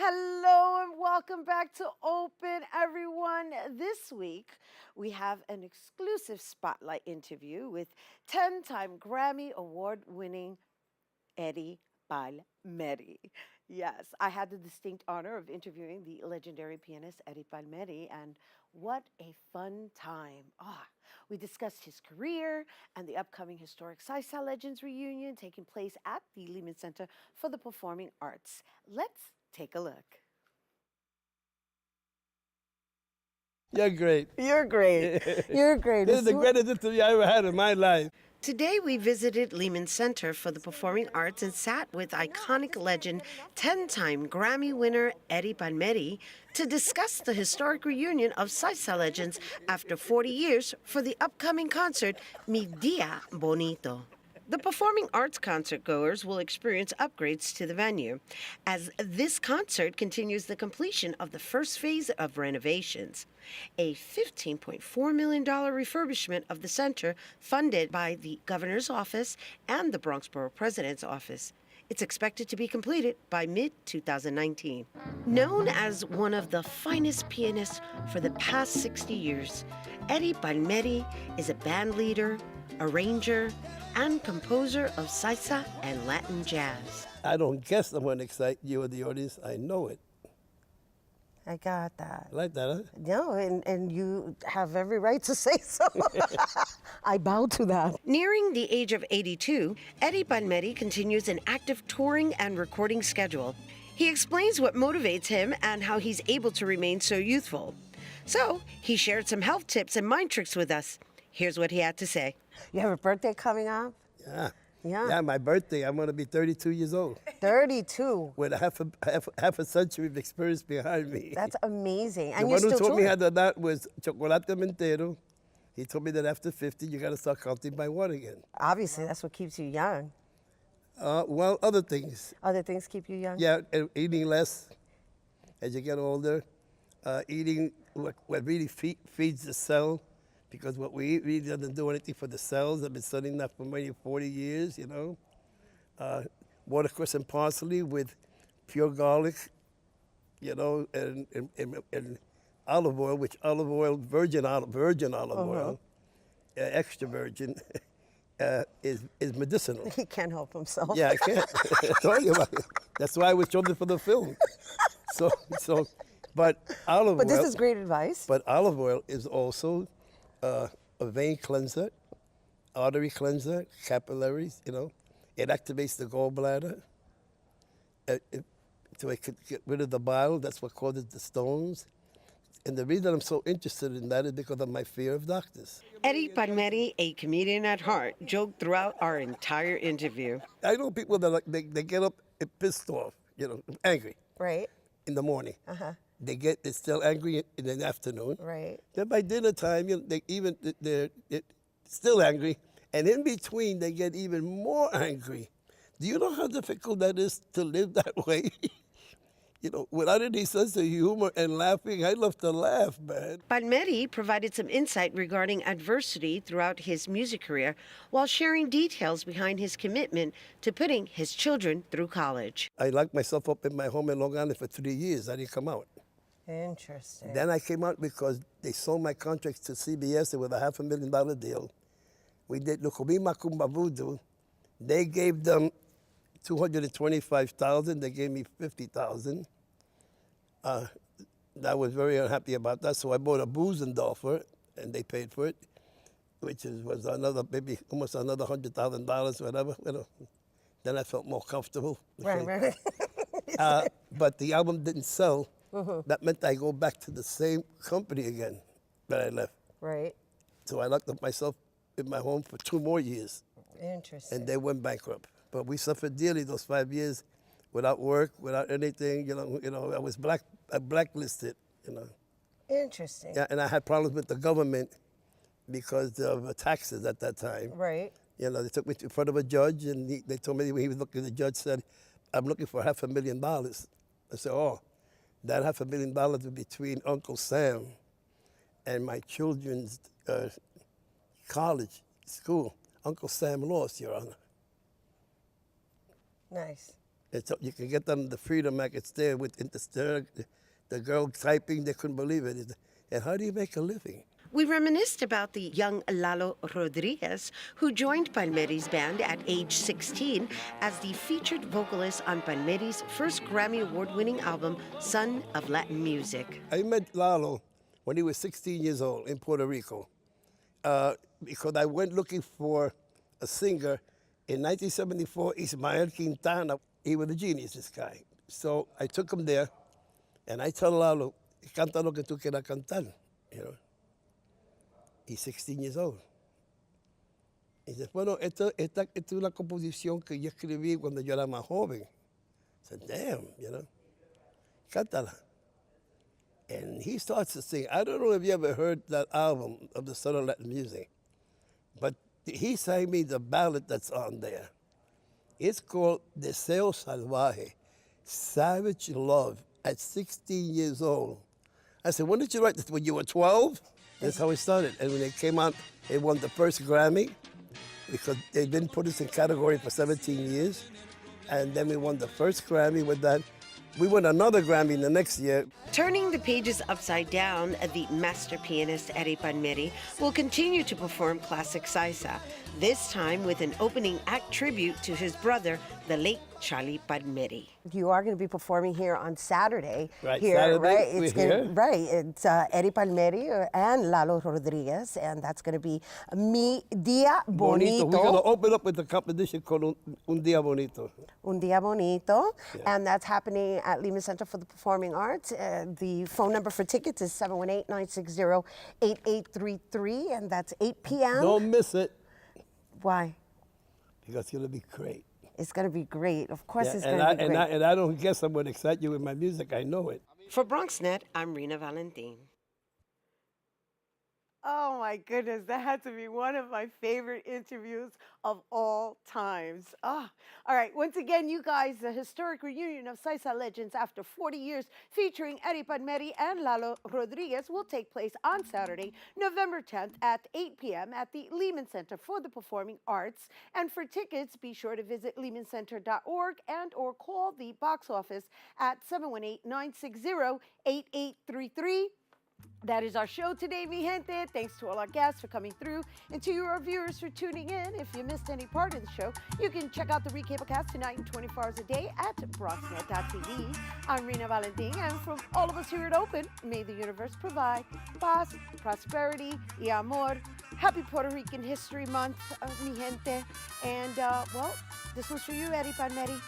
Hello and welcome back to Open, everyone. This week, we have an exclusive spotlight interview with 10-time Grammy Award winning Eddie Palmieri. Yes, I had the distinct honor of interviewing the legendary pianist Eddie Palmieri, and what a fun time. We discussed his career and the upcoming historic Salsa Legends reunion taking place at the Lehman Center for the Performing Arts. Let's take a look. You're great. You're great. You're great. This is the greatest interview I ever had in my life. Today, we visited Lehman Center for the Performing Arts and sat with iconic legend, 10-time Grammy winner Eddie Palmieri to discuss the historic reunion of Salsa Legends after 40 years for the upcoming concert, Mi Dia Bonito. The performing arts concert goers will experience upgrades to the venue, as this concert continues the completion of the first phase of renovations. A $15.4 million refurbishment of the center funded by the governor's office and the Bronx Borough President's office. It's expected to be completed by mid-2019. Known as one of the finest pianists for the past 60 years, Eddie Palmieri is a band leader, arranger, and composer of salsa and Latin jazz. I don't guess I'm going to excite you or the audience. I know it. I got that. Like that, huh? No, and you have every right to say so. I bow to that. Nearing the age of 82, Eddie Palmieri continues an active touring and recording schedule. He explains what motivates him and how he's able to remain so youthful. So, he shared some health tips and mind tricks with us. Here's what he had to say. You have a birthday coming up? Yeah. Yeah. Yeah, my birthday, I'm going to be 32 years old. 32. With half a century of experience behind me. That's amazing. The And one you're who still taught me touring. how to do that was Chocolate Mentero. He told me that after 50, you got to start counting by one again. Obviously, that's what keeps you young. Well, other things. Other things keep you young? Yeah, eating less as you get older. Eating what really feeds the cell. Because what we eat really doesn't do anything for the cells. I've been studying that for maybe 40 years, you know. Watercress and parsley with pure garlic, you know, and olive oil, which olive oil, virgin olive oil, extra virgin, is medicinal. He can't help himself. Yeah, I can't. I told you about it. That's why I was chosen for the film. But olive oil. But this is great advice. But olive oil is also a vein cleanser, artery cleanser, capillaries, you know. It activates the gallbladder. So it could get rid of the bile. That's what causes the stones. And the reason I'm so interested in that is because of my fear of doctors. Eddie Palmieri, a comedian at heart, joked throughout our entire interview. I know people that they get up and pissed off, you know, angry. Right. In the morning. Uh-huh. They're still angry in the afternoon. Right. Then by dinner time, you know, they're still angry. And in between, they get even more angry. Do you know how difficult that is to live that way? You know, without any sense of humor and laughing, I love to laugh, man. Palmieri provided some insight regarding adversity throughout his music career while sharing details behind his commitment to putting his children through college. I locked myself up in my home in Long Island for 3 years. I didn't come out. Interesting. Then I came out because they sold my contracts to CBS with a $500,000 deal. We did Lukubi Makumba Voodoo. They gave them $225,000. They gave me $50,000. I was very unhappy about that, so I bought a Boozendorfer, and they paid for it, which was another maybe almost another $100,000, whatever. You know. Then I felt more comfortable. Right. But the album didn't sell. That meant I go back to the same company again that I left. Right. So I locked up myself in my home for 2 more years. Interesting. And they went bankrupt. But we suffered dearly those 5 years without work, without anything. You know, I was blacklisted. You know. Interesting. Yeah, and I had problems with the government because of taxes at that time. Right. You know, they took me in front of a judge, and they told me when he was looking. The judge said, "I'm looking for $500,000." I said, "Oh, that $500,000 was between Uncle Sam and my children's college school. Uncle Sam lost, Your Honor." Nice. It's, you can get on the Freedom Act. It's there with the girl typing. They couldn't believe it. And how do you make a living? We reminisced about the young Lalo Rodriguez, who joined Palmieri's band at age 16 as the featured vocalist on Palmieri's first Grammy Award-winning album, Son of Latin Music. I met Lalo when he was 16 years old in Puerto Rico because I went looking for a singer. In 1974, Ismael Quintana, he was a genius, this guy. So I took him there, and I told Lalo, canta lo que tú quieras cantar, you know. He's 16 years old. He said, bueno, esta es una composición que yo escribí cuando yo era más joven. I said, damn, you know, cántala. And he starts to sing. I don't know if you ever heard that album of the Son of Latin Music, but he sang me the ballad that's on there. It's called Deseo Salvaje, Savage Love, at 16 years old. I said, when did you write this? When you were 12? That's how it started. And when it came out, it won the first Grammy because they've been put us in category for 17 years. And then we won the first Grammy with that. We won another Grammy in the next year. Turning the pages upside down, the master pianist Eddie Palmieri will continue to perform classic salsa, this time with an opening act tribute to his brother, the late Charlie Palmieri. You are going to be performing here on Saturday. Right, here, Saturday, right? we're here. Right, it's Eddie Palmieri and Lalo Rodriguez, and that's going to be Mi Dia Bonito. We're going to open up with a competition called Un Dia Bonito. Un Dia Bonito, Yeah. and that's happening at Lehman Center for the Performing Arts. The phone number for tickets is 718-960-8833, and that's 8 p.m. Don't miss it Why? because it's going to be great. It's going to be great. Of course, Yeah, it's going to be great. and I don't guess I'm going to excite you with my music. I know it. For BronxNet, I'm Rhina Valentin. Oh my goodness, that had to be one of my favorite interviews of all times. All right, once again, you guys, the historic reunion of Salsa Legends after 40 years featuring Eddie Palmieri and Lalo Rodriguez will take place on Saturday, November 10th at 8 p.m. at the Lehman Center for the Performing Arts. And for tickets, be sure to visit lehmancenter.org and or call the box office at 718-960-8833. That is our show today, mi gente. Thanks to all our guests for coming through and to our viewers for tuning in. If you missed any part of the show, you can check out the recablecast tonight and 24 hours a day at BronxNet.tv. I'm Rhina Valentin, and from all of us here at Open, may the universe provide paz, prosperity, y amor. Happy Puerto Rican History Month, mi gente. And, well, this was for you, Eddie Palmieri.